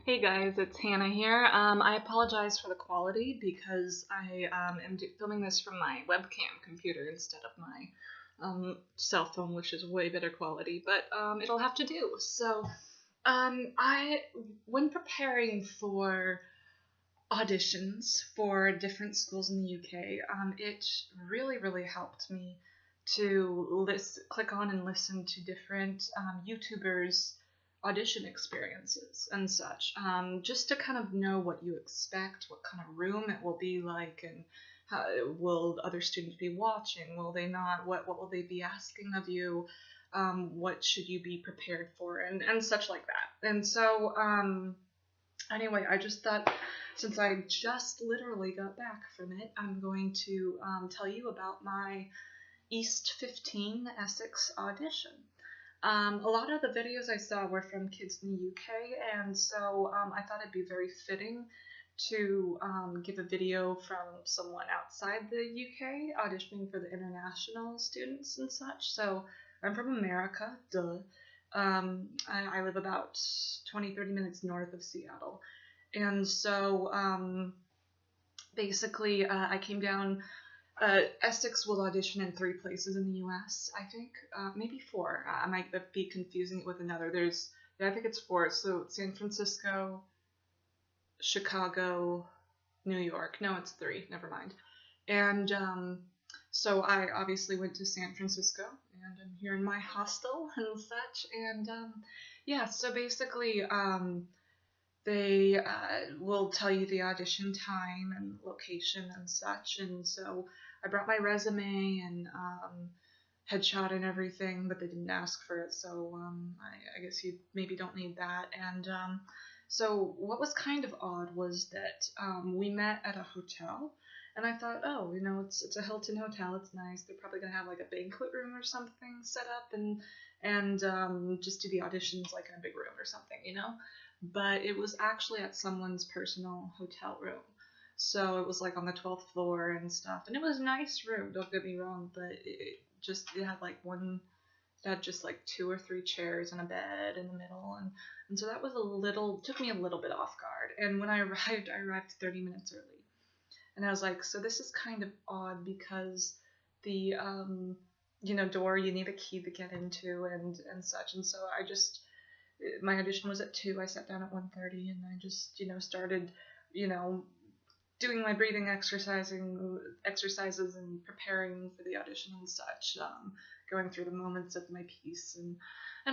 Hey guys, it's Hannah here. I apologize for the quality because I am filming this from my webcam computer instead of my cell phone, which is way better quality, but it'll have to do. When preparing for auditions for different schools in the UK, it really helped me to click on and listen to different YouTubers' audition experiences and such, just to kind of know what you expect, what kind of room it will be like, and how will other students be watching? Will they not? What will they be asking of you? What should you be prepared for, and such like that. And so anyway, I just thought, since I just literally got back from it, I'm going to tell you about my East 15 Essex audition. A lot of the videos I saw were from kids in the UK, and so I thought it'd be very fitting to give a video from someone outside the UK auditioning for the international students and such. So I'm from America, duh. I live about 20-30 minutes north of Seattle. And so basically I came down. Essex will audition in 3 places in the US, I think. Maybe 4. I might be confusing it with another. I think it's 4. So San Francisco, Chicago, New York. No, it's 3. Never mind. And so I obviously went to San Francisco, and I'm here in my hostel and such. And yeah, so basically they will tell you the audition time and location and such. And so I brought my resume and headshot and everything, but they didn't ask for it, so I guess you maybe don't need that. And so what was kind of odd was that we met at a hotel, and I thought, oh, it's a Hilton hotel, it's nice, they're probably gonna have like a banquet room or something set up, and just do the auditions like in a big room or something, But it was actually at someone's personal hotel room. So it was like on the 12th floor and stuff. And it was a nice room, don't get me wrong, but it had just like 2 or 3 chairs and a bed in the middle. And so that was took me a little bit off guard. And when I arrived 30 minutes early. And I was like, so this is kind of odd because the, door, you need a key to get into and such. And so my audition was at 2. I sat down at 1:30, and I just, started, doing my breathing exercises and preparing for the audition and such, going through the moments of my piece and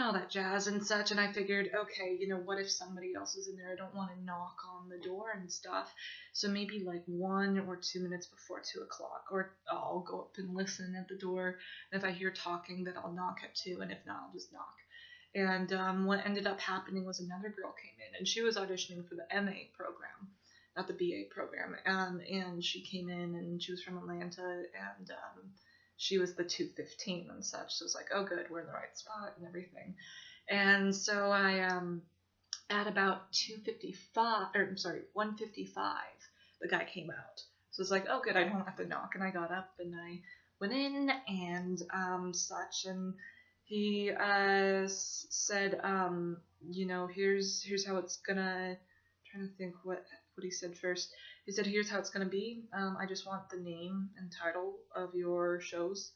all that jazz and such. And I figured, okay, what if somebody else is in there? I don't want to knock on the door and stuff. So maybe like 1 or 2 minutes before 2 o'clock, or I'll go up and listen at the door. And if I hear talking, then I'll knock at 2, and if not, I'll just knock. And what ended up happening was another girl came in, and she was auditioning for the MA program, not the BA program. And she came in, and she was from Atlanta, and she was the 215 and such. So it's like, oh, good, we're in the right spot and everything. And so I, at about 1:55, the guy came out. So it's like, oh, good, I don't have to knock. And I got up, and I went in and such, and he said, here's how it's gonna. I'm trying to think what he said first. He said, here's how it's gonna be. I just want the name and title of your shows,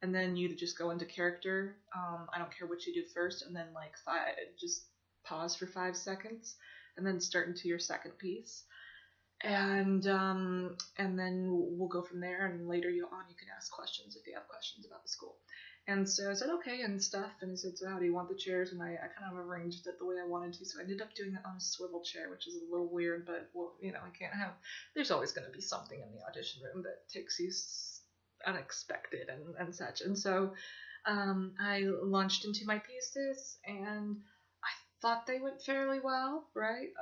and then you just go into character. I don't care what you do first, and then just pause for 5 seconds, and then start into your second piece. And then we'll go from there, and later you can ask questions if you have questions about the school. And so I said, okay, and stuff, and he said, so how do you want the chairs? And I kind of arranged it the way I wanted to, so I ended up doing it on a swivel chair, which is a little weird, but, well, there's always going to be something in the audition room that takes you unexpected and such. And so I launched into my pieces, and I thought they went fairly well, right?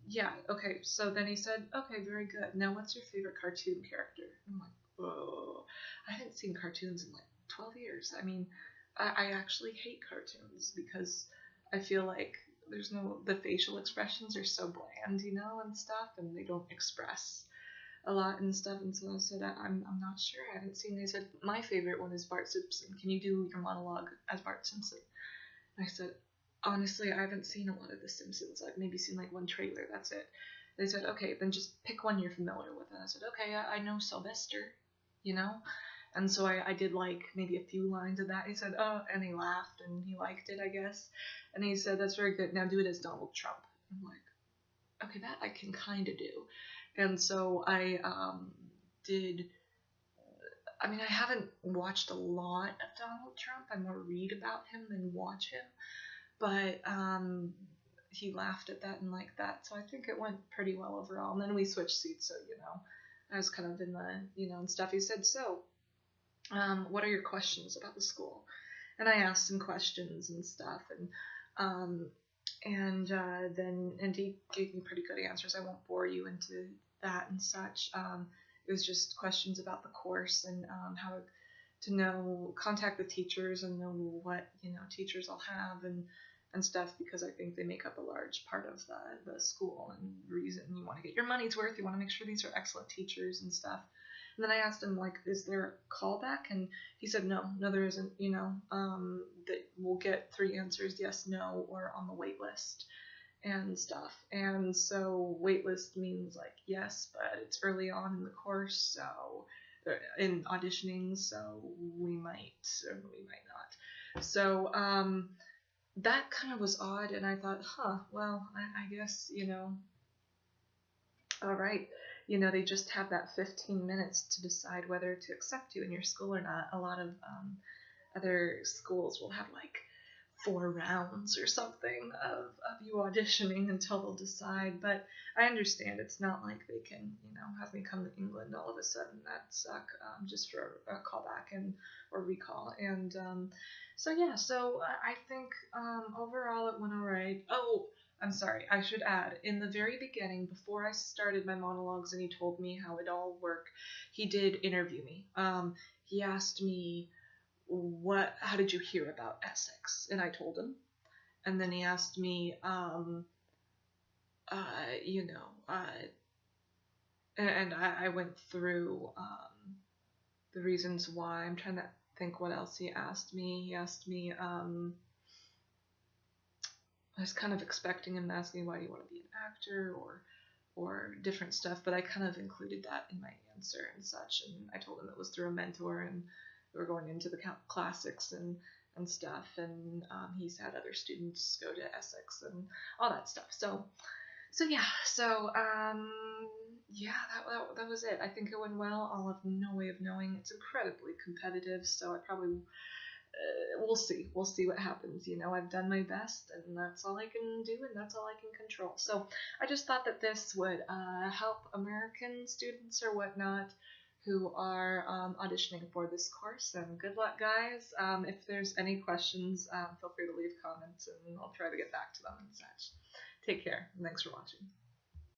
Yeah, okay, so then he said, okay, very good. Now, what's your favorite cartoon character? I'm like, whoa, I haven't seen cartoons in like 12 years. I mean, I actually hate cartoons because I feel like the facial expressions are so bland, and stuff, and they don't express a lot and stuff. And so I said, I'm not sure, I haven't seen. They said, my favorite one is Bart Simpson. Can you do your monologue as Bart Simpson? I said, honestly, I haven't seen a lot of The Simpsons. I've maybe seen like one trailer. That's it. They said, okay, then just pick one you're familiar with. And I said, okay, I know Sylvester, you know? And so I did like maybe a few lines of that. He said, oh, and he laughed and he liked it, I guess. And he said, that's very good. Now do it as Donald Trump. I'm like, okay, that I can kind of do. And so I did. I mean, I haven't watched a lot of Donald Trump. I more read about him than watch him. But he laughed at that and liked that. So I think it went pretty well overall. And then we switched seats, so, I was kind of in the, and stuff. He said, so, what are your questions about the school? And I asked some questions and stuff, and he gave me pretty good answers. I won't bore you into that and such. It was just questions about the course and how to contact the teachers and know what teachers I'll have and stuff, because I think they make up a large part of the school and reason you want to get your money's worth. You want to make sure these are excellent teachers and stuff. And then I asked him, like, is there a callback? And he said, no, there isn't, that we'll get 3 answers, yes, no, or on the wait list and stuff. And so wait list means, like, yes, but it's early on in the course, so in auditioning, so we might or we might not. So that kind of was odd, and I thought, well, I guess, all right, they just have that 15 minutes to decide whether to accept you in your school or not. A lot of other schools will have like 4 rounds or something of you auditioning until they'll decide. But I understand it's not like they can, have me come to England all of a sudden. That suck, just for a callback or recall. And so I think overall it went all right. Oh, I'm sorry, I should add, in the very beginning, before I started my monologues and he told me how it all worked, he did interview me. He asked me, how did you hear about Essex? And I told him. And then he asked me, and I went through the reasons why. I'm trying to think what else he asked me. He asked me, I was kind of expecting him to ask me, why do you want to be an actor or different stuff, but I kind of included that in my answer and such. And I told him it was through a mentor, and we were going into the classics and stuff. And he's had other students go to Essex and all that stuff. So that was it. I think it went well. I'll have no way of knowing. It's incredibly competitive, so I probably we'll see what happens. I've done my best, and that's all I can do, and that's all I can control. So I just thought that this would help American students or whatnot who are auditioning for this course. And good luck, guys. If there's any questions, feel free to leave comments, and I'll try to get back to them and such. Take care. Thanks for watching.